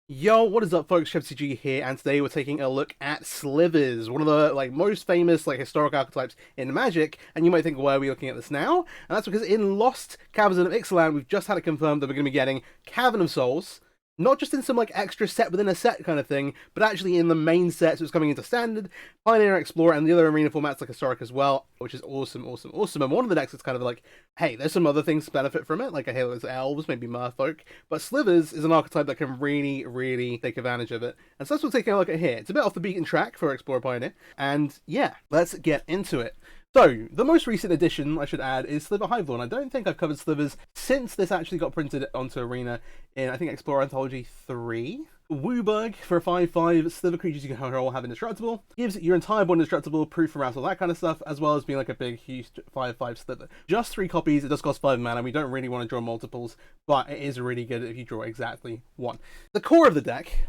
Yo, what is up, folks? MTG here, and today we're taking a look at Slivers, one of the most famous historic archetypes in Magic. And you might think, why are we looking at this now? And that's because in Lost Caverns of Ixalan, we've just had it confirmed that we're going to be getting Cavern of Souls, not just in some extra set within a set kind of thing, but actually in the main set. So it's coming into Standard, Pioneer, Explorer, and the other arena formats like Historic as well, which is awesome, awesome, awesome. And one of the decks is kind of hey, there's some other things to benefit from it, like hey, there's elves, maybe merfolk, but Slivers is an archetype that can really, really take advantage of it. And so that's what we're taking a look at here. It's a bit off the beaten track for Explorer Pioneer, and yeah, let's get into it. So, the most recent addition, I should add, is Sliver Hivelord. I don't think I've covered Slivers since this actually got printed onto Arena in, I think, Explorer Anthology 3. Wooburg for a 5/5, Sliver creatures you can control have indestructible. Gives your entire board indestructible, proof from all that kind of stuff, as well as being a big, huge 5/5 Sliver. Just 3 copies, it does cost 5 mana, we don't really want to draw multiples, but it is really good if you draw exactly 1. The core of the deck,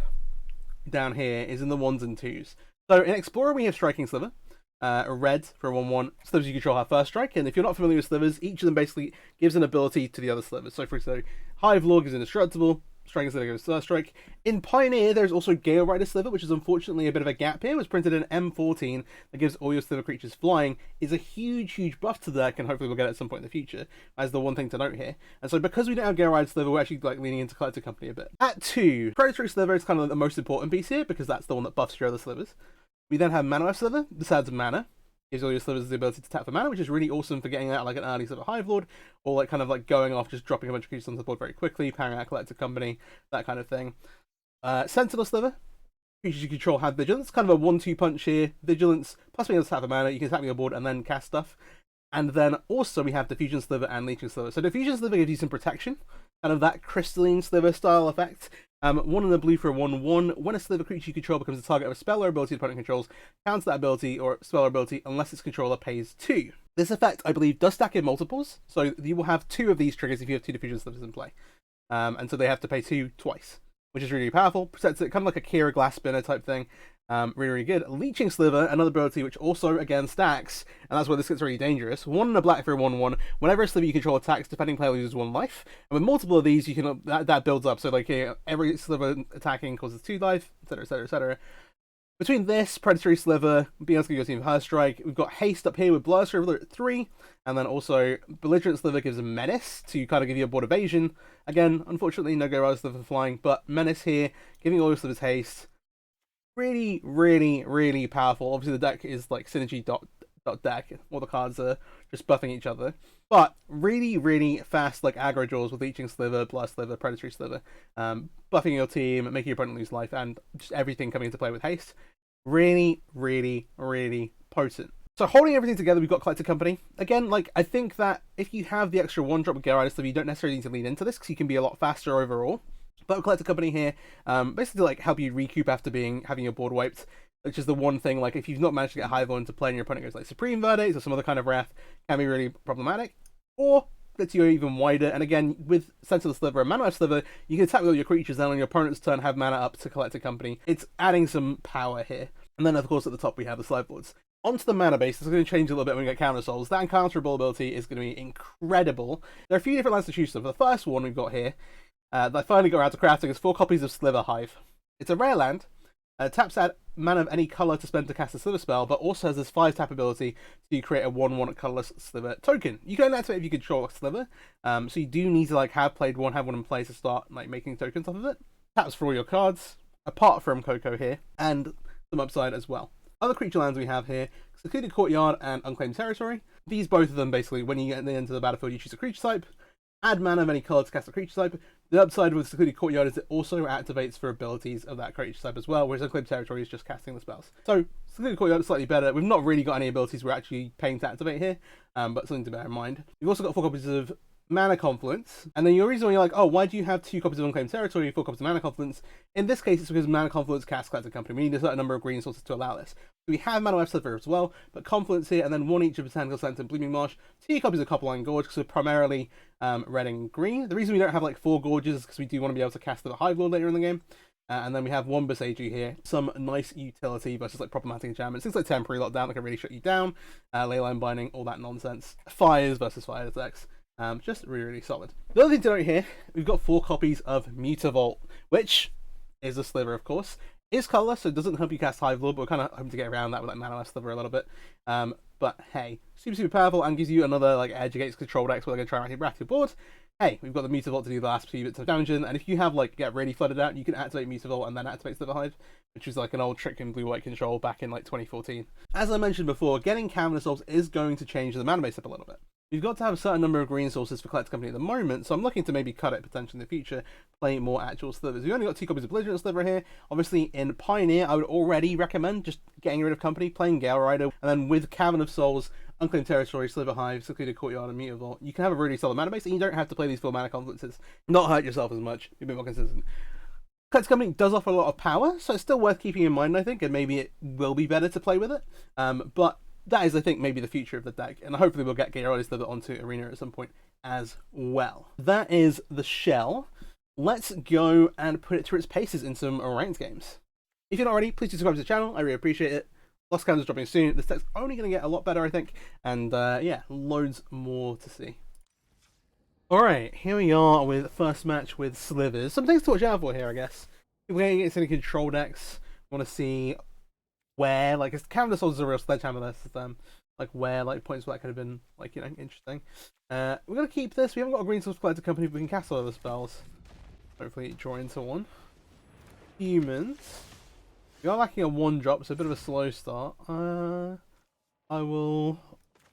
down here, is in the 1s and 2s. So, in Explorer we have Striking Sliver. A red for a 1/1. Slivers you control have first strike, and if you're not familiar with Slivers, each of them basically gives an ability to the other Slivers. So, for example, Hivelord gives indestructible, Striking Sliver gives first strike. In Pioneer, there's also Gale Rider Sliver, which is unfortunately a bit of a gap here. It was printed in M14 that gives all your Sliver creatures flying. Is a huge, huge buff to the deck, and hopefully we'll get it at some point in the future, as the one thing to note here. And so, because we don't have Gale Rider Sliver, we're actually leaning into Collector Company a bit. At 2, Predatory Sliver is kind of the most important piece here, because that's the one that buffs your other Slivers. We then have Mana Sliver. This adds mana. Gives all your Slivers the ability to tap for mana, which is really awesome for getting out an early Sliver Hivelord, or going off, just dropping a bunch of creatures onto the board very quickly, powering out Collector Company, that kind of thing. Sentinel Sliver. Creatures you control have Vigilance. Kind of a 1-2 punch here. Vigilance, plus being able to tap for mana, you can tap your board and then cast stuff. And then also we have Diffusion Sliver and Leeching Sliver. So Diffusion Sliver gives you some protection, kind of that Crystalline Sliver style effect. 1 in the blue for a 1/1. When a Sliver creature you control becomes the target of a spell or ability the opponent controls, counter that ability or spell or ability unless its controller pays 2. This effect, I believe, does stack in multiples, so you will have 2 of these triggers if you have 2 Diffusion Slivers in play. And so they have to pay 2 twice, which is really powerful. Protects it, kind of like a Kira Glass Spinner type thing. Really, really good. Leeching Sliver, another ability which also, again, stacks, and that's where this gets really dangerous. 1 in a black for a 1/1. Whenever a Sliver you control attacks, defending player loses 1 life. And with multiple of these, you can that builds up. So, every Sliver attacking causes 2 life, etc., etc., etc. Between this, Predatory Sliver, being able to give your team First Strike, we've got Haste up here with Blur Sliver at 3, and then also Belligerent Sliver gives a Menace to kind of give you a board evasion. Again, unfortunately, no Go Rider Sliver for flying, but Menace here, giving all your Slivers Haste. Really, really, really powerful. Obviously, the deck is synergy dot deck. All the cards are just buffing each other. But really, really fast aggro draws with Leeching Sliver, Blast Sliver, Predatory Sliver. Buffing your team, making your opponent lose life, and just everything coming into play with haste. Really, really, really potent. So holding everything together, we've got Collector Company. Again, I think that if you have the extra 1-drop with Gale Rider Sliver, you don't necessarily need to lean into this, because you can be a lot faster overall. But Collector Company here, basically help you recoup after having your board wiped, which is the one thing, if you've not managed to get Hivelord into play and your opponent goes Supreme Verdict or some other kind of Wrath, can be really problematic. Or lets you go even wider, and again, with Sentinel Sliver and Mana Sliver, you can attack with all your creatures, then on your opponent's turn have mana up to Collector Company. It's adding some power here. And then, of course, at the top we have the Slivers. Onto the mana base, it's going to change a little bit when we get Counter Souls. That uncounterable ability is going to be incredible. There are a few different lines to choose from. The first one we've got here, that I finally got around to crafting, is 4 copies of Sliver Hive. It's a rare land. Taps add mana of any colour to spend to cast a Sliver spell, but also has this 5-tap ability to create a 1/1 colourless Sliver token. You can only activate if you control a Sliver, so you do need to have played one, have one in play to start making tokens off of it. Taps for all your cards, apart from Coco here, and some upside as well. Other creature lands we have here, Secluded Courtyard and Unclaimed Territory. These both of them basically, when you get into the battlefield, you choose a creature type. Add mana of any colour to cast a creature type. The upside with Secluded Courtyard is it also activates for abilities of that creature type as well, whereas Unclaimed Territory is just casting the spells. So, Secluded Courtyard is slightly better. We've not really got any abilities we're actually paying to activate here, but something to bear in mind. We've also got 4 copies of Mana Confluence, and then your reason why you're oh, why do you have 2 copies of Unclaimed Territory, 4 copies of Mana Confluence? In this case, it's because Mana Confluence casts Collector Company. We need a certain number of green sources to allow this. So we have Mana Sliver as well, but Confluence here, and then 1 each of Botanical Scent and Blooming Marsh, 2 copies of Copperline Gorge, because we're primarily red and green. The reason we don't have 4 Gorges is because we do want to be able to cast the Hivelord later in the game. And then we have 1 Boseiju here, some nice utility versus problematic enchantments, things like Temporary Lockdown that can really shut you down, Leyline Binding, all that nonsense, Fires versus Fire attacks. Just really, really solid. The other thing to note here, we've got 4 copies of Mutavault, which is a Sliver, of course. It's colorless, so it doesn't help you cast Hive Lord, but we're kind of hoping to get around that with like Mana Left Sliver a little bit. But hey, super powerful and gives you another like edge against control decks where they're going to try and rack your board. Hey, we've got the Mutavault to do the last few bits of damage in, and if you have like get really flooded out, you can activate Mutavault and then activate Sliver Hive, which was like an old trick in blue-white control back in like 2014. As I mentioned before, getting Cavern of Souls is going to change the mana base up a little bit. You've got to have a certain number of green sources for Collector Company at the moment, so I'm looking to maybe cut it potentially in the future, play more actual Slivers. We've only got 2 copies of Belligerent Sliver here. Obviously, in Pioneer, I would already recommend just getting rid of Company, playing Gale Rider, and then with Cavern of Souls, Unclaimed Territory, Sliver Hive, Secluded Courtyard, and Mutavault, you can have a really solid mana base, and you don't have to play these full mana confluences. Not hurt yourself as much, be a bit more consistent. Collector Company does offer a lot of power, so it's still worth keeping in mind, I think, and maybe it will be better to play with it. But that is, I think, maybe the future of the deck, and hopefully we'll get Gale Rider onto Arena at some point as well. That is the shell. Let's go and put it through its paces in some ranked games. If you're not already, please do subscribe to the channel, I really appreciate it. Lost Caverns is dropping soon, this deck's only going to get a lot better, I think, and yeah, loads more to see. Alright, here we are with the first match with Slivers. Some things to watch out for here, I guess. If we're going against any control decks, want to see where, like, Cavern of Souls is a real sledgehammer this, like, where, like, points where that could have been, like, you know, interesting. We're going to keep this. We haven't got a green source Collector Company, but we can cast all of the spells. Hopefully draw into one. Humans. We are lacking a 1-drop, so a bit of a slow start. I will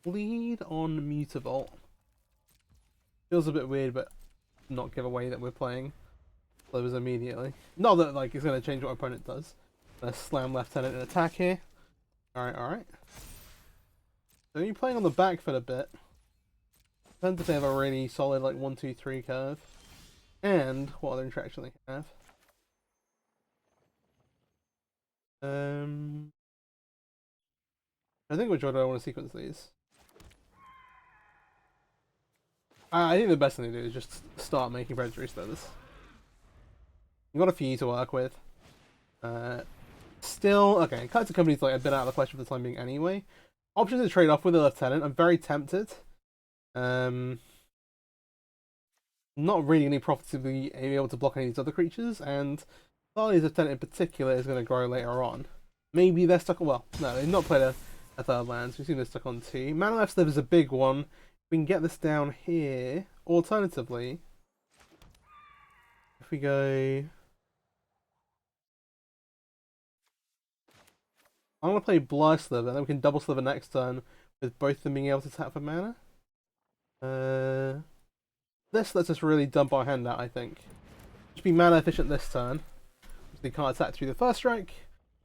lead on Mutavault. Feels a bit weird, but not give away that we're playing Slivers immediately. Not that, like, it's going to change what our opponent does. Let's slam Lieutenant and attack here. Alright. So you're playing on the back foot a bit. Tend to have a really solid, like, 1-2-3 curve. And what other interaction they have. I think which order I want to sequence these. I think the best thing to do is just start making predatory Slivers. You've got a few to work with. Still, okay, Collector Company's like a bit out of the question for the time being anyway. Options to trade off with a Lieutenant. I'm very tempted. Not really any profitably able to block any of these other creatures, and Barley's Lieutenant in particular is going to grow later on. Maybe they're stuck on, well, no, they've not played a third land, so we've seen they're stuck on 2. Mana Left Sliver is a big one. We can get this down here. Alternatively, if we go... I'm going to play Blur Sliver, and then we can double Sliver next turn with both of them being able to tap for mana. This lets us really dump our hand out, I think. Just be mana efficient this turn. We can't attack through the first strike,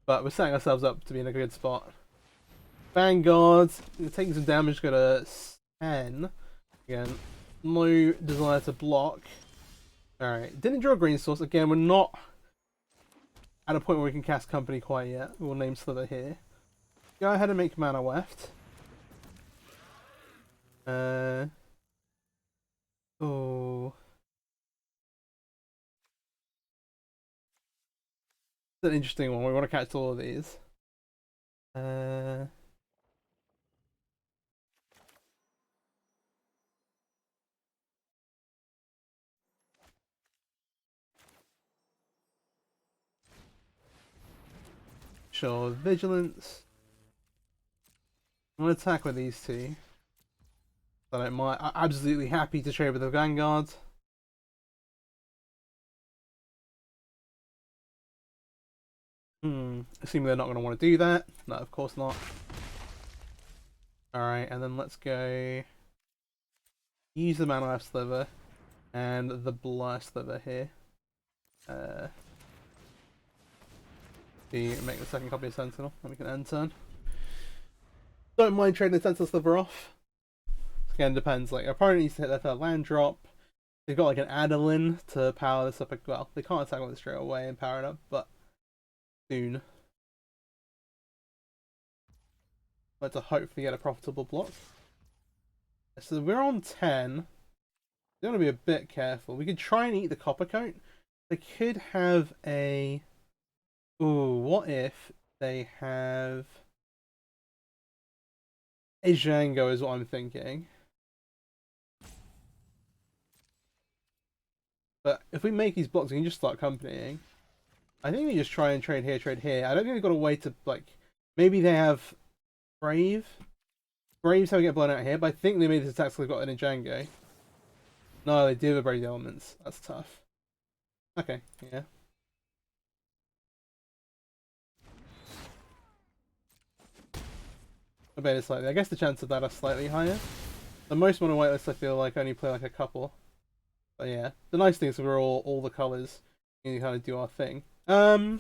but we're setting ourselves up to be in a good spot. Vanguard, taking some damage, go to 10. Again, no desire to block. Alright, didn't draw a green source. Again, we're not at a point where we can cast Company quite yet. We'll name Sliver here. Go ahead and make Mana Weft. Oh. It's an interesting one. We want to catch all of these. Sure, Vigilance. I'm going to attack with these 2. I don't mind. I'm absolutely happy to trade with the Vanguard. Assuming they're not going to want to do that. No, of course not. Alright, and then let's go... use the Mana Left Sliver and the Blur Sliver here. To make the second copy of Sentinel, and we can end turn. Don't mind trading the Sentinel Sliver off. Again, depends. Like, our opponent needs to hit their third land drop. They've got like an Adeline to power this up. Well, they can't attack with it straight away and power it up, but soon. But to hopefully get a profitable block. So we're on 10. We want to be a bit careful. We could try and eat the Copper Coat. They could have a... Ooh, what if they have... a Django is what I'm thinking. But if we make these blocks, we can just start companying. I think we just try and trade here, trade here. I don't think we've got a way to, like, maybe they have Brave. Brave's how we get blown out here, but I think they made this attack so they've got it in Django. No, they do have a Brave Elements. That's tough. Okay, yeah. I bet it's slightly. I guess the chances of that are slightly higher. The most mono white lists I feel like only play like a couple. But yeah, the nice thing is we're all the colours and you kind of do our thing. I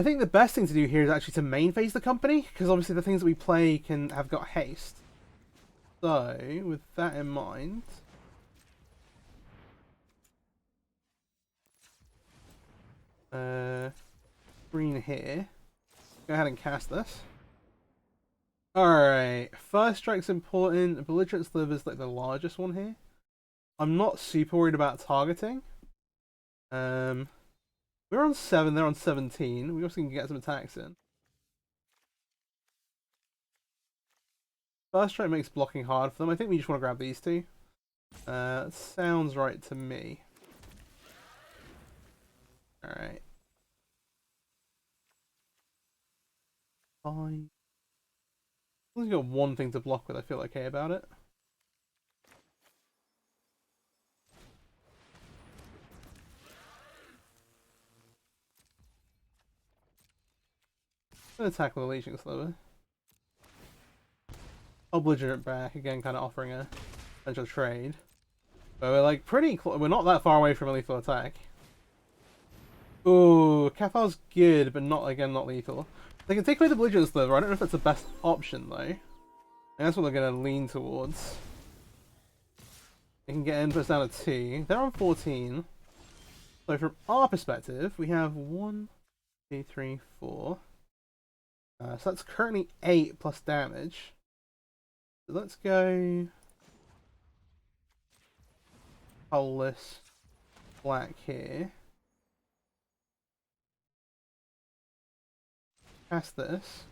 think the best thing to do here is actually to main phase the company, because obviously the things that we play can have got haste. So, with that in mind, green here. Go ahead and cast this. Alright, first strike's important. Belligerent Slivers like the largest one here. I'm not super worried about targeting. We're on 7, they're on 17. We also can get some attacks in. First strike makes blocking hard for them. I think we just want to grab these two. Sounds right to me. Alright. Fine. We've got one thing to block with, I feel okay about it. I'm gonna tackle the Leeching Sliver. I'll belligerent back, again kind of offering a potential trade. But we're like pretty close, we're not that far away from a lethal attack. Ooh, Cathar's good, but not, again, not lethal. They can take away the belligerent Sliver, I don't know if that's the best option though. And that's what they're gonna lean towards. They can get inputs down to 2. They're on 14. So from our perspective, we have 1, 2, 3, 4. So that's currently 8 plus damage. So let's go colorless black here. Cast this.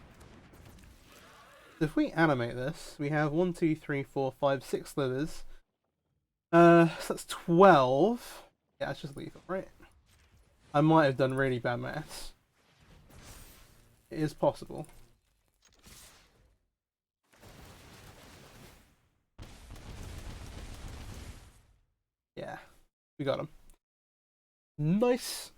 So if we animate this, we have 1, 2, 3, 4, 5, 6 slivers. So that's 12. Yeah, it's just lethal, right? I might have done really bad maths. It is possible. Yeah, we got him. Nice.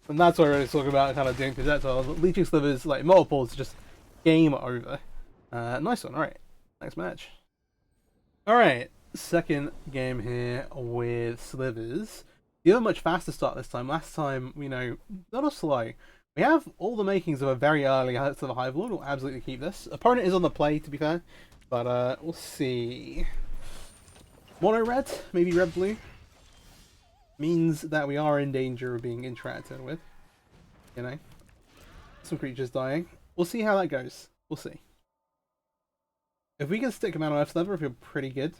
And that's what I really talk about, kind of doing projectiles. Leeching Slivers, like multiples, just game over. Nice one, alright. Next match. Alright, second game here with Slivers. You have a much faster start this time. Last time, you know, a little slow. We have all the makings of a very early Silver Hive Lord. We'll absolutely keep this. Opponent is on the play, to be fair. But, we'll see. Mono red, maybe red blue. Means that we are in danger of being interacted with. You know. Some creatures dying. We'll see how that goes. We'll see. If we can stick him out on F level, I feel pretty good.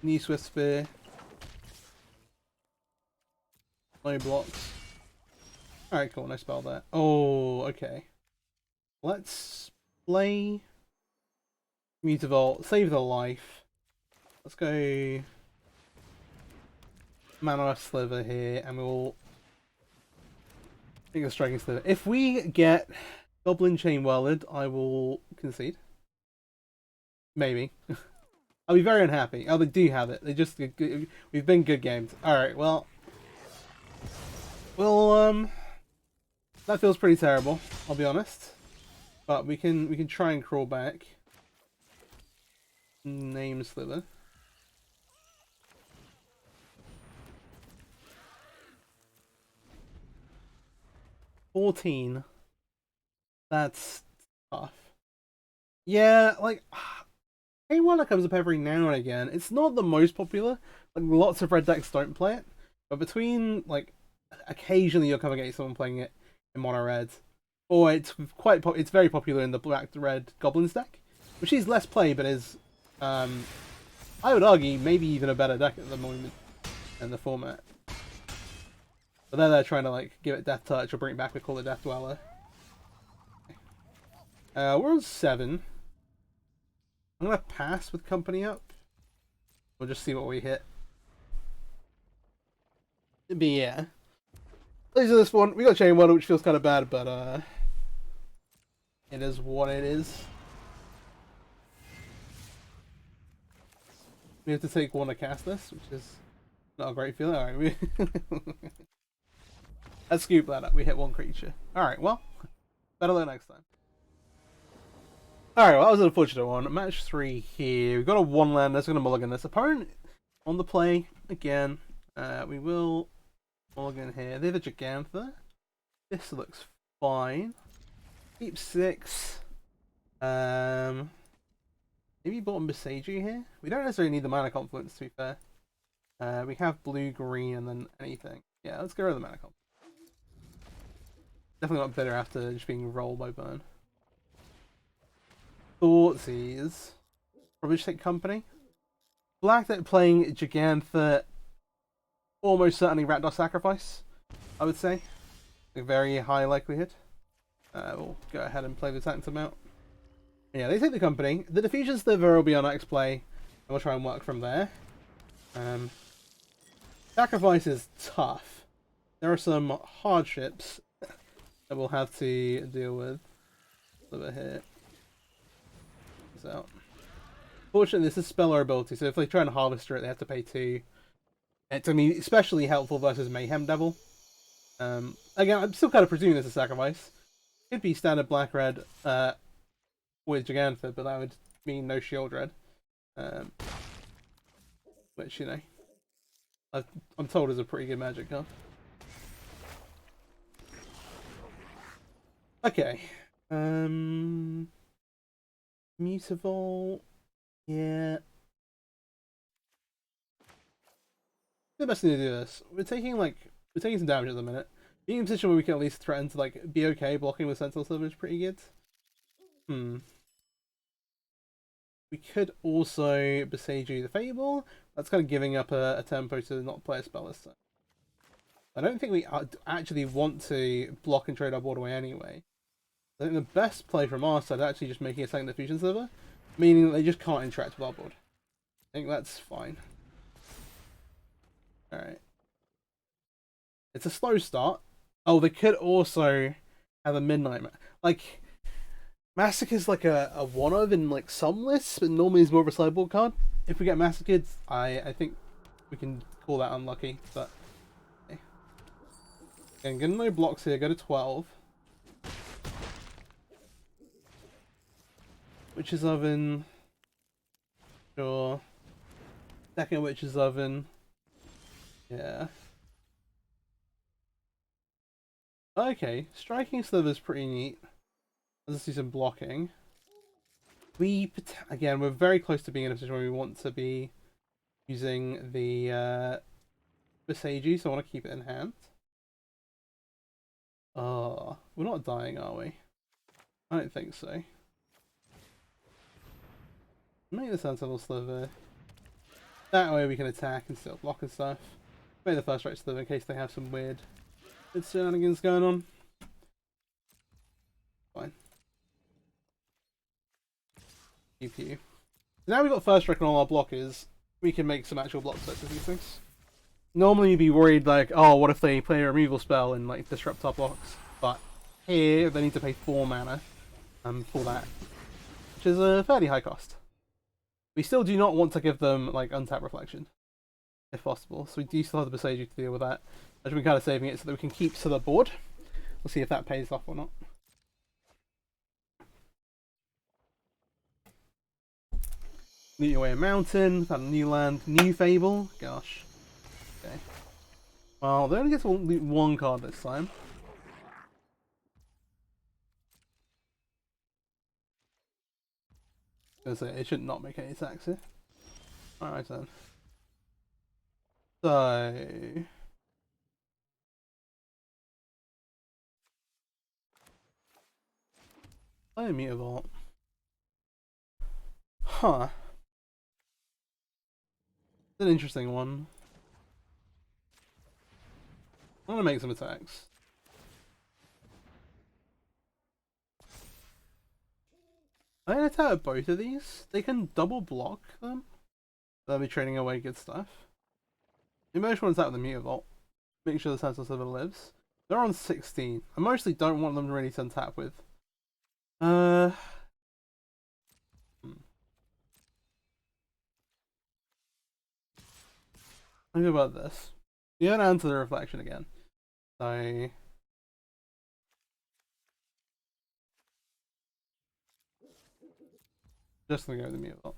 Knee Swift Spear. No blocks. Alright, cool. No spell there. Oh, okay. Let's play Mutavault. Save the life. Let's go Man on a Sliver here, and we'll take a Striking Sliver. If we get Goblin Chain Whirled, I will concede. Maybe. I'll be very unhappy. Oh, they do have it. They just we've been good games. All right, well, that feels pretty terrible. I'll be honest, but we can try and crawl back. Name Sliver. $14. That's tough. Yeah, like, one that comes up every now and again. It's not the most popular. Like, lots of red decks don't play it. But between, like, occasionally you'll come against someone playing it in mono red. Or it's it's very popular in the black red Goblins deck. Which is less play, but is, I would argue, maybe even a better deck at the moment in the format. But then they're trying to, like, give it Death Touch or bring it back, we call it Death Dweller. We're on 7. I'm gonna pass with company up. We'll just see what we hit. But yeah. These are this one. We got Chain Water, which feels kind of bad, but it is what it is. We have to take one to cast this, which is not a great feeling. Alright, let's scoop that up. We hit one creature. Alright, well, better luck next time. Alright, well, that was an unfortunate one. Match 3 here. We've got a 1-land that's going to mulligan this. Opponent on the play again. We will mulligan here. They're the Gigantha. This looks fine. Keep 6. Maybe bottom Besagi here? We don't necessarily need the mana confluence, to be fair. We have blue, green, and then anything. Yeah, let's get rid of the mana confluence. Definitely not better after just being rolled by burn. Thoughtseize. Probably just take company. Black that playing Gigantha. Almost certainly Rakdos Sacrifice, I would say. A very high likelihood. We'll go ahead and play the Sanctum out. Yeah, they take the company. The Diffusion Sliver will be our next play, and we'll try and work from there. Sacrifice is tough. There are some hardships that we'll have to deal with. Sliver here. This out. Fortunately, this is Speller ability, so if they try and Harvester it, they have to pay 2. It's, I mean, especially helpful versus Mayhem Devil. Again, I'm still kind of presuming this is Sacrifice. Could be standard black-red with Gigantha, but that would mean no Shield Red. Which, you know, I'm told is a pretty good magic card. Okay. Mutavault. Yeah. The best thing to do this. We're taking some damage at the minute. Being in a position where we can at least threaten to like be okay blocking with Sentinel Sliver is pretty good. We could also Besagi the Fable. That's kind of giving up a tempo to not play a spell this time. I don't think we actually want to block and trade our board away anyway. I think the best play from our side is actually just making a second Diffusion Sliver, meaning that they just can't interact with our board. I think that's fine. Alright. It's a slow start. Oh, they could also have a Midnight like Massacre's like a one of in like some lists, but normally it's more of a sideboard card. If we get Massacred, I think we can call that unlucky, but okay. Again, getting no blocks here, go to 12. Witch's Oven. Sure. Second Witch's Oven. Yeah. Okay, Striking Sliver's pretty neat. Let's do some blocking. Again, we're very close to being in a position where we want to be using the Besagi, so I want to keep it in hand. Oh, we're not dying, are we? I don't think so. Make the Sentinel Sliver. That way we can attack and still block and stuff. Make the first right Sliver in case they have some weird shenanigans going on. Fine. GPU. Now we've got first strike on all our blockers, we can make some actual block sets of these things. Normally you'd be worried like, oh, what if they play a removal spell and like disrupt our blocks? But here they need to pay 4 mana for that, which is a fairly high cost. We still do not want to give them like untap reflection, if possible. So we do still have the Besagi to deal with that. I've been kind of saving it so that we can keep to the board. We'll see if that pays off or not. New Away a Mountain, found a new land, new Fable. Gosh. Okay. Well, they only get to loot 1 card this time. It should not make any attacks here. Alright then. So... play a Mutavault. Huh. It's an interesting one. I'm gonna make some attacks. I can attack both of these. They can double block them. They'll be trading away good stuff. Emotional one's out with the Mutavault. Make sure the Sentinel Sliver lives. They're on 16. I mostly don't want them really to untap with. Think about this. You don't answer the reflection again. So just gonna go with the Mutavault.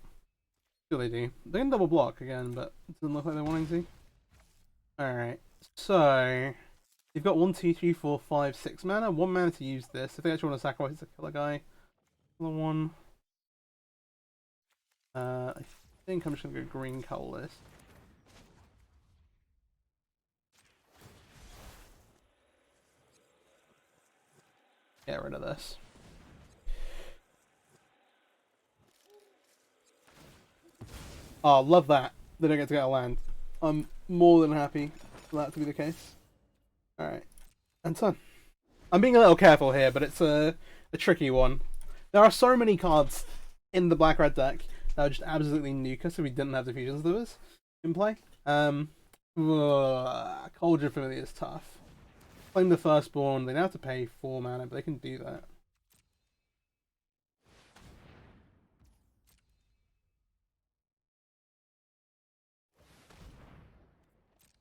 See what they do. They can double block again, but it doesn't look like they're wanting to. Alright. So you've got 1, 2, 3, 4, 5, 6 mana. 1 mana to use this. If they actually want to sacrifice a killer guy. Another one. I think I'm just gonna go green colorless. Get rid of this. Oh, love that. They don't get to get a land. I'm more than happy for that to be the case. Alright. And done. I'm being a little careful here, but it's a tricky one. There are so many cards in the black-red deck that would just absolutely nuke us if we didn't have the Fusion Slivers in play. Cauldron Familiar is tough. Claim the Firstborn, they now have to pay 4 mana, but they can do that.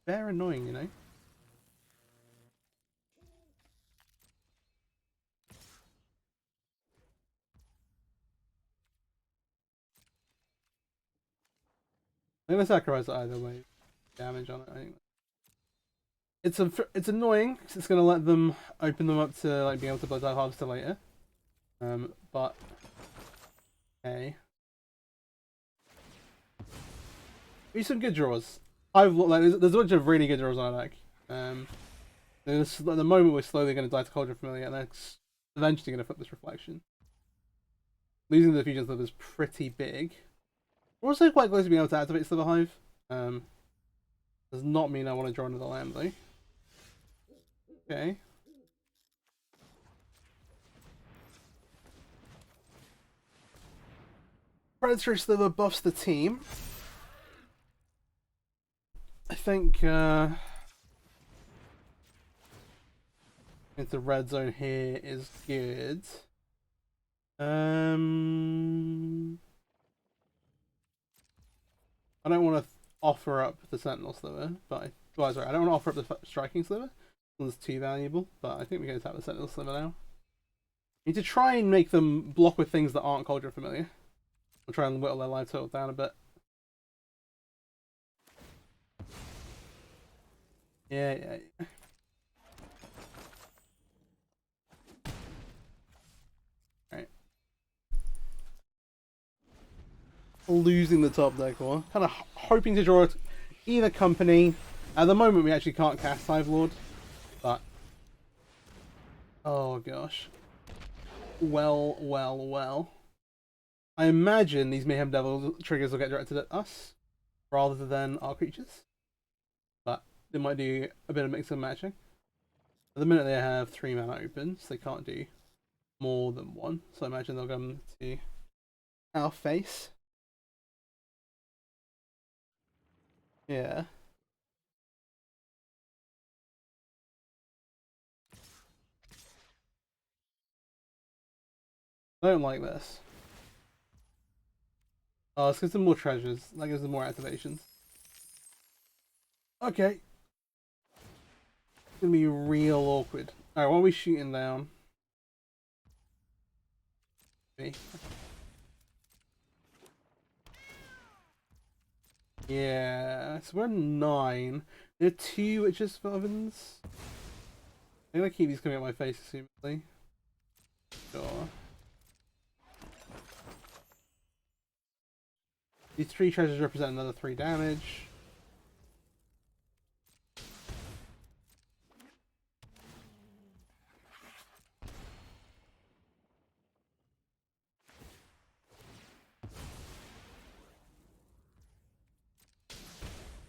They're annoying, you know? I'm gonna sacrifice either way. Damage on it, I think. It's annoying because it's gonna let them open them up to like being able to Blood-Dive Harvester later. But okay. There's some good draws. There's a bunch of really good draws on our deck. At the moment we're slowly going to die to Cauldron Familiar, and that's eventually going to flip this reflection. Losing the Fusion Sliver is pretty big. We're also quite close to being able to activate Sliver Hive. Does not mean I want to draw another land though. Okay. Predatory Sliver buffs the team. I think the red zone here is good. I don't want to offer up the Sentinel Sliver, but I don't want to offer up the Striking Sliver. It's too valuable, but I think we're going to have the Sentinel Sliver now. We need to try and make them block with things that aren't Cauldron Familiar. We'll try and whittle their life total down a bit. Yeah. Alright. Losing the top deck war. Kind of hoping to draw either company. At the moment we actually can't cast Hive Lord. But oh gosh. Well. I imagine these Mayhem Devil triggers will get directed at us rather than our creatures. But they might do a bit of mix and matching. At the minute they have 3 mana open, so they can't do more than 1. So I imagine they'll come to our face. Yeah. I don't like this. Oh, let's get some more treasures. That gives them more activations. Okay. It's gonna be real awkward. Alright, what are we shooting down? Yeah, so we're 9. There are 2 Witches Ovens. I'm gonna keep these coming at my face, assumedly. Sure. These 3 treasures represent another 3 damage.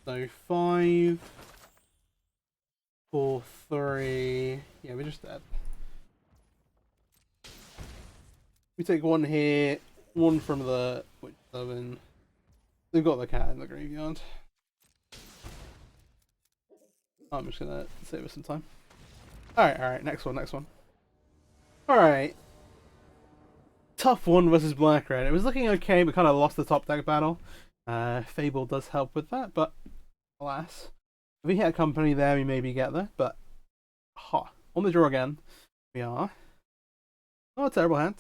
So 5, 4, 3. Yeah, we're just dead. We take 1 here, 1 from the Witch Oven. They've got the cat in the graveyard. I'm just gonna save us some time. Alright, next one. Alright. Tough one versus Black Red. It was looking okay, but kind of lost the top deck battle. Fable does help with that, but alas. If we hit a company there, we maybe get there, but on the draw again. We are. Not a terrible hand.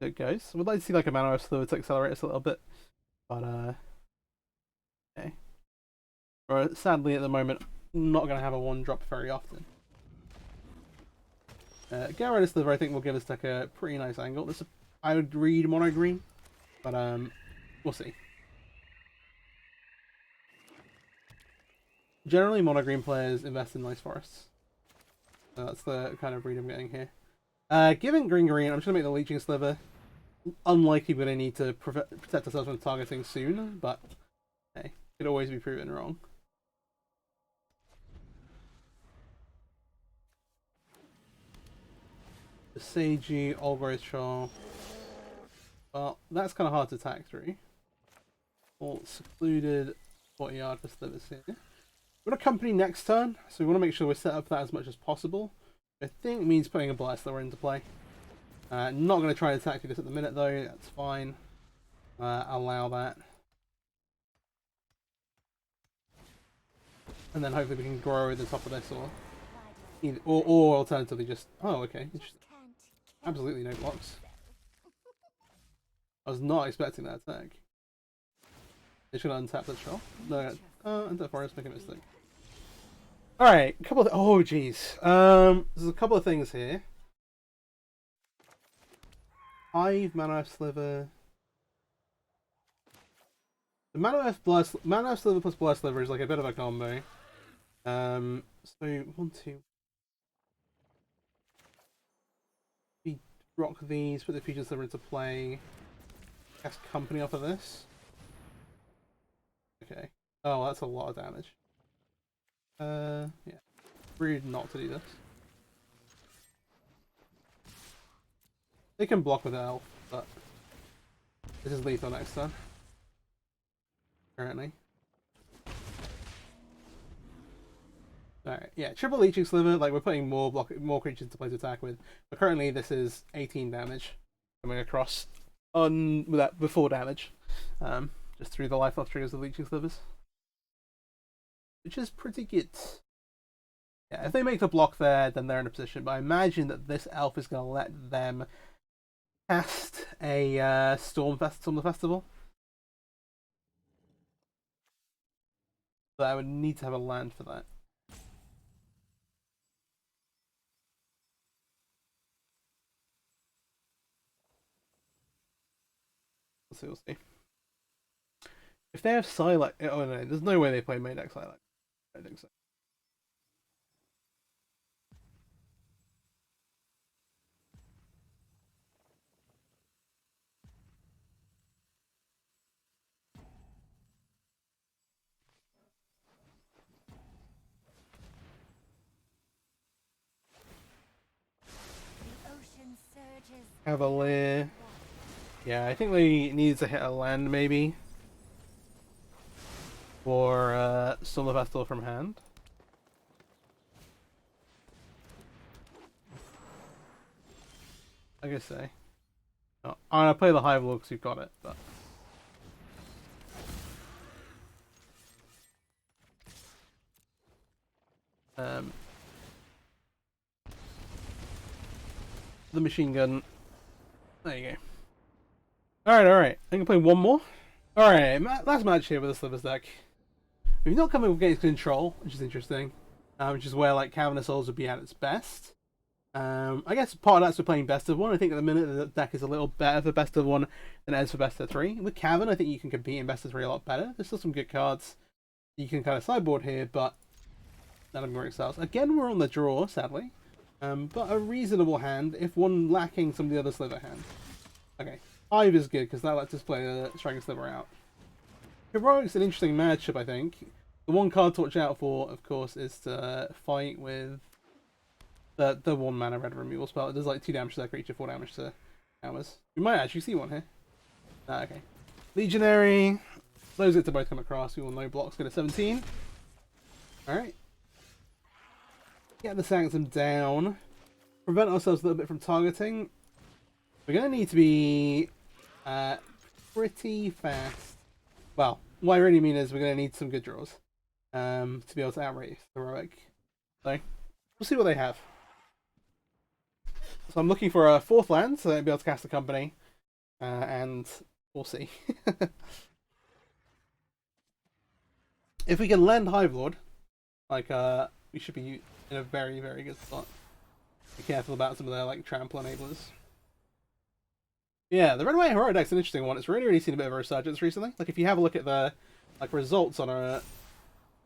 It goes. We'd like to see like a mana of Slivers to accelerate us a little bit. But okay. Right, sadly at the moment, not gonna have a 1-drop very often. Get rid of Sliver, I think will give us like a pretty nice angle. I would read mono green, but we'll see. Generally, mono green players invest in nice forests. So that's the kind of read I'm getting here. Given green, I'm just gonna make the Leeching Sliver. Unlikely we're gonna need to protect ourselves from targeting soon, but hey, could always be proven wrong. The Seiji, Olgrose Troll. Well, that's kind of hard to attack through. All secluded 40 yard for Slivers here. We've got a company next turn, so we want to make sure we're set up for that as much as possible. I think it means putting a Blight Sliver into play. Not going to try and attack through this at the minute though, that's fine. Allow that. And then hopefully we can grow at the top of this, or alternatively just... Oh, okay. Absolutely no blocks. I was not expecting that attack. They should untap the troll. No, untap forest, make a mistake. Alright, oh jeez. There's a couple of things here. 5 mana Sliver. The mana Sliver plus Blast Sliver is like a bit of a combo. So 1, 2. We rock these, put the Future Sliver into play. Cast company off of this. Okay. Oh, that's a lot of damage. Yeah. Rude not to do this. They can block with Elf, but this is lethal next turn. Apparently. Alright, yeah, triple Leeching Sliver, like we're putting more creatures into play to attack with. But currently this is 18 damage coming across before damage. Just through the life loss triggers of Leeching Slivers. Which is pretty good. Yeah, if they make the block there, then they're in a position. But I imagine that this elf is going to let them cast a Storm Festival. So I would need to have a land for that. We'll see. If they have Psylocke, oh no, there's no way they play main deck Psylocke. I don't think so. Cavalier. Yeah, I think they need to hit a land maybe. For Solar Festival from hand. I guess say. No, I'm gonna play the Hive Lord because you've got it, but. The machine gun. There you go. Alright. I'm gonna play one more. Alright, last match here with the Slivers deck. We've not come up against control, which is interesting. Which is where like Cavern of Souls would be at its best. I guess part of that's for playing best of one. I think at the minute the deck is a little better for best of one than it is for best of three. With Cavern, I think you can compete in best of three a lot better. There's still some good cards you can kind of sideboard here, but none of them excels. Again, we're on the draw, sadly. But a reasonable hand, if one lacking some of the other Sliver hand. Okay, 5 is good because that lets us play the Striking Sliver out. Heroic's an interesting matchup, I think. The one card to watch out for, of course, is to fight with the 1 mana red removal spell. It does like 2 damage to that creature, 4 damage to ours. We might actually see one here. Ah, okay. Legionary. Those get to both come across. We will know blocks go to 17. Alright. Get the Sanctum down. Prevent ourselves a little bit from targeting. We're going to need to be pretty fast. Well, what I really mean is we're going to need some good draws to be able to outrate Heroic. So, we'll see what they have. So I'm looking for a 4th land so I'll be able to cast the company. And we'll see. If we can land Hivelord, like, we should be in a very, very good spot. Be careful about some of their, like, trample enablers. Yeah, the Red White Heroic deck's an interesting one. It's really seen a bit of a resurgence recently. Like, if you have a look at the, like, results on a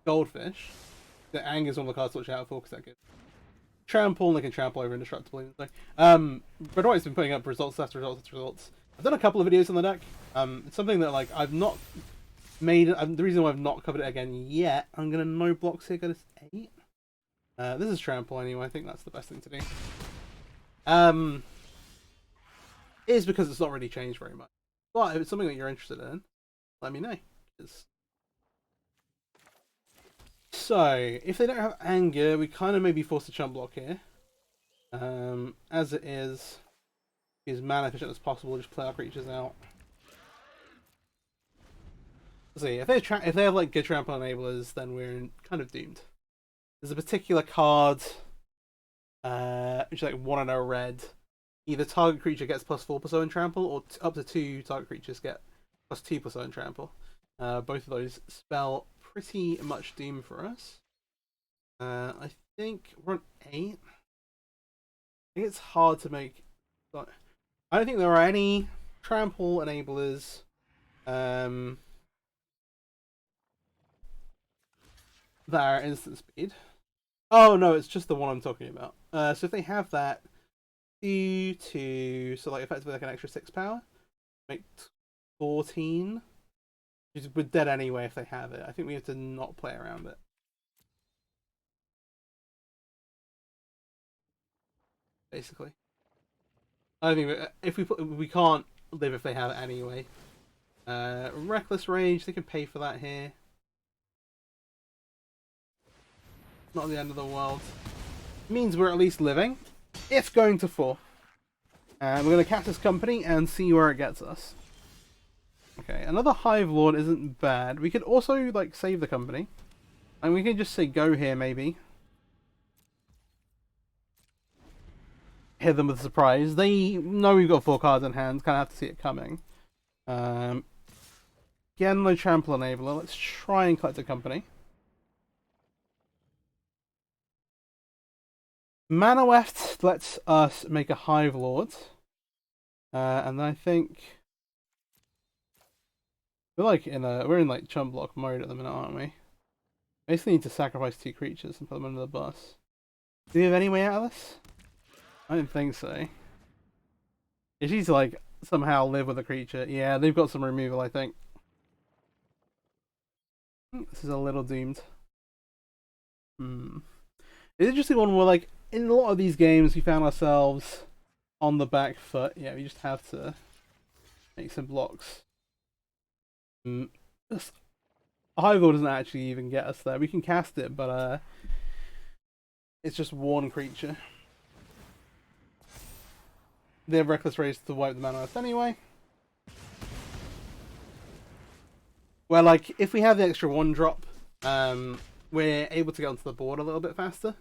Goldfish, the Anger is one of the cards to watch out for because that gives trample, and they can trample over indestructible. So, Red White's been putting up results after results after results. I've done a couple of videos on the deck. It's something that, like, I've not made. The reason why I've not covered it again yet, I'm gonna no blocks here, go to 8. This is trample anyway. I think that's the best thing to do. Is because it's not really changed very much. But if it's something that you're interested in, let me know. So, if they don't have anger, we kind of may be forced to chump block here. As it is, be as mana efficient as possible, just play our creatures out. Let's see, if they have like good trample enablers, then we're kind of doomed. There's a particular card, which is like 1 and a red. Either target creature gets +4% in trample, or up to 2 target creatures get +2% in trample. Both of those spell pretty much doom for us. I think we're on 8. I think it's hard to make. I don't think there are any trample enablers that are instant speed. Oh no, it's just the one I'm talking about. So if they have that, 2, so like effectively like an extra 6 power, make 14. We're dead anyway if they have it. I think we have to not play around it. Basically, I think if we can't live if they have it anyway. Reckless Rage, they can pay for that here. Not the end of the world. Means we're at least living. It's going to 4. And we're going to cast this company and see where it gets us. Okay, another Hive Lord isn't bad. We could also, like, save the company. And we can just say go here, maybe. Hit them with a surprise. They know we've got 4 cards in hand. Kind of have to see it coming. Again, no trample enabler. Let's try and collect a company. Mana Weft lets us make a Hive Lord. And I think we're in like chump block mode at the minute, aren't we? Basically need to sacrifice 2 creatures and put them under the bus. Do we have any way out of this? I don't think so. If she's like somehow live with a creature, yeah, they've got some removal, I think. This is a little doomed. It's an interesting one where, like, in a lot of these games we found ourselves on the back foot. Yeah, we just have to make some blocks. Hive Lord doesn't actually even get us there. We can cast it, but it's just 1 creature. They have Reckless Rage to wipe the mana out anyway. Well, like, if we have the extra 1 drop, we're able to get onto the board a little bit faster.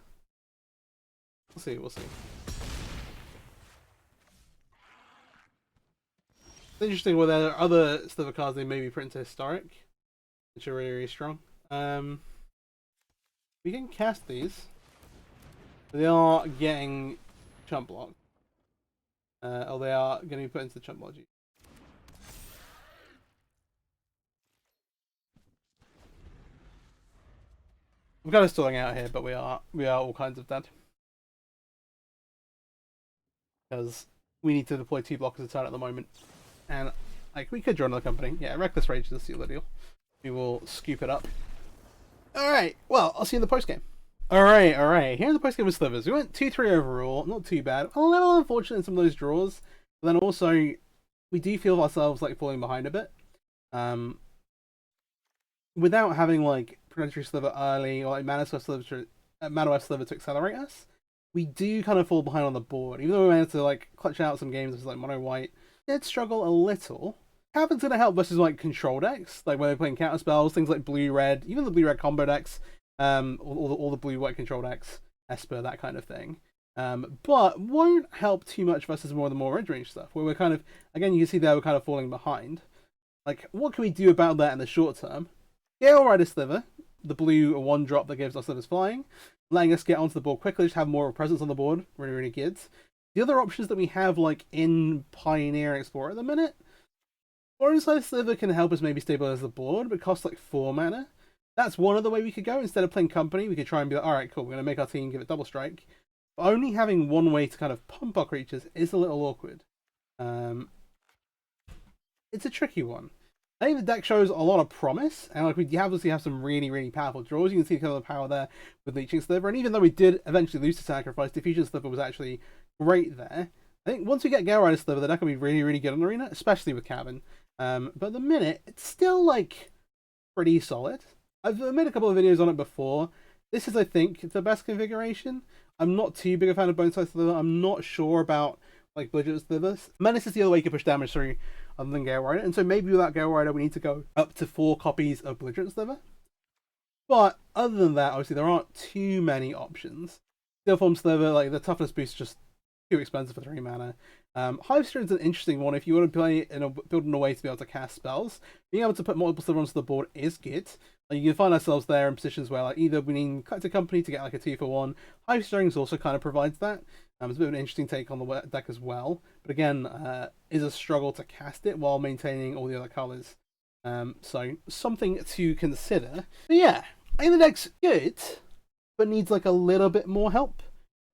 We'll see, we'll see. It's interesting where there are other Sliver cards they may be put into Historic, which are really, really strong. We can cast these. They are getting chump blocked. Or they are going to be put into the chump block. I'm kind of stalling out here, but we are all kinds of dead. Because we need to deploy 2 blockers a turn at the moment. And like we could draw another company. Yeah, Reckless Rage is seal the deal. We will scoop it up. Alright, well, I'll see you in the post game. Alright. Here's the post game with Slivers. We went 2-3 overall, not too bad. A little unfortunate in some of those draws. But then also, we do feel ourselves like falling behind a bit. Without having like Predatory Sliver early or like Mana Sliver to accelerate us, we do kind of fall behind on the board. Even though we managed to like clutch out some games like Mono White, did struggle a little. Cavern's gonna help versus like control decks, like when they're playing counter spells, things like blue red, even the blue red combo decks, all the blue white control decks, Esper, that kind of thing. But won't help too much versus more of the more mid-range stuff, where we're kind of, again, you can see there we're kind of falling behind. Like, what can we do about that in the short term? Gale Rider Sliver, the blue 1-drop that gives us Slivers flying, letting us get onto the board quickly, just have more of a presence on the board, really, really good. The other options that we have, like, in Pioneer and Explorer at the minute, Orange Sliver can help us maybe stabilize the board, but costs like 4 mana. That's one other way we could go. Instead of playing Company, we could try and be like, alright, cool, we're going to make our team give it double strike. But only having one way to kind of pump our creatures is a little awkward. It's a tricky one. I think the deck shows a lot of promise, and like we obviously have some really, really powerful draws. You can see kind of the power there with Leeching Sliver, and even though we did eventually lose to Sacrifice, Diffusion Sliver was actually great there. I think once we get Gale Rider Sliver, the deck will be really, really good in Arena, especially with Cavern. But at the minute, it's still like pretty solid. I've made a couple of videos on it before. This is, I think, the best configuration. I'm not too big a fan of Boneslice Sliver. I'm not sure about like budget Slivers. Menace is the other way you can push damage through other than Gale Rider, and so maybe without Gale Rider we need to go up to 4 copies of Belligerent Sliver. But other than that, obviously there aren't too many options. Steel Form Sliver, like the toughness boost is just too expensive for 3 mana. Hive Strain is an interesting one if you want to play build in a way to be able to cast spells. Being able to put multiple Slivers onto the board is good. Like, you can find ourselves there in positions where like either we need Collector Company to get like a 2-for-1. Hive Strings also kind of provides that. It's a bit of an interesting take on the deck as well. But again, is a struggle to cast it while maintaining all the other colours. So something to consider. But yeah, I think the deck's good, but needs like a little bit more help.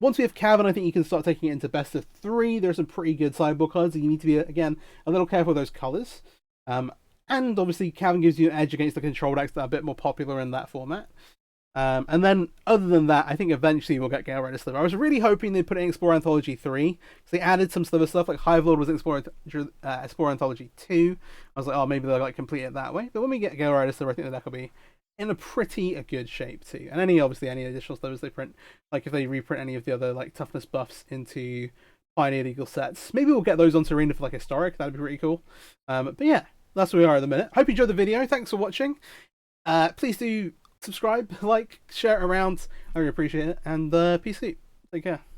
Once we have Cavern, I think you can start taking it into best of 3. There's some pretty good sideboard cards. You need to be, again, a little careful with those colours. And obviously, Cavern gives you an edge against the control decks that are a bit more popular in that format. And then, other than that, I think eventually we'll get Gale Rider Sliver. I was really hoping they'd put it in Explorer Anthology 3, because they added some Sliver stuff, like Hive Lord was in Explorer Anthology 2. I was like, oh, maybe they'll like complete it that way. But when we get Gale Rider Sliver, I think the deck will be in a pretty good shape too. And obviously any additional Slivers they print, like if they reprint any of the other like toughness buffs into Pioneer Eagle sets, maybe we'll get those onto Arena for like Historic. That'd be pretty cool. But yeah, that's where we are at the minute. Hope you enjoyed the video. Thanks for watching. Please do subscribe, like, share it around. I really appreciate it. And peace out. Take care.